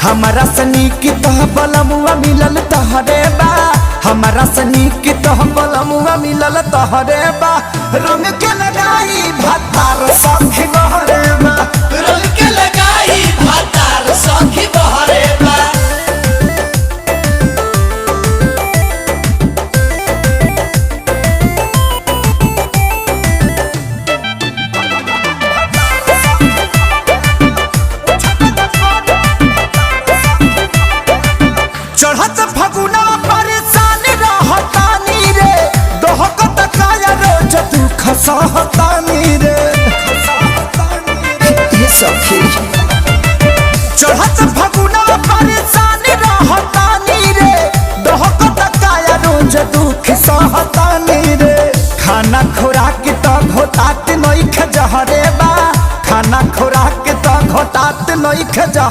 हमारा सनी की तह बलमुआ मिलल तहरे बा, हमारा सनी की तह बलमुआ मिलल तहरे बा। रंग के लगाई भातार सखी बहरे बा, रंग के लगाई भातार सखी बहरे बा। चढ़त फगुना परेशान रहतानी रे, दोहकत काया रोज दुख सहतानी रे। सखी चढ़त फगुना परेशान रहतानी रे, दोहकत काया रोज दुख सहतानी रे। खाना खुराक तो घोटात नइखे जहरे बा, खाना खुराक तो घोटात नइखे जहरे।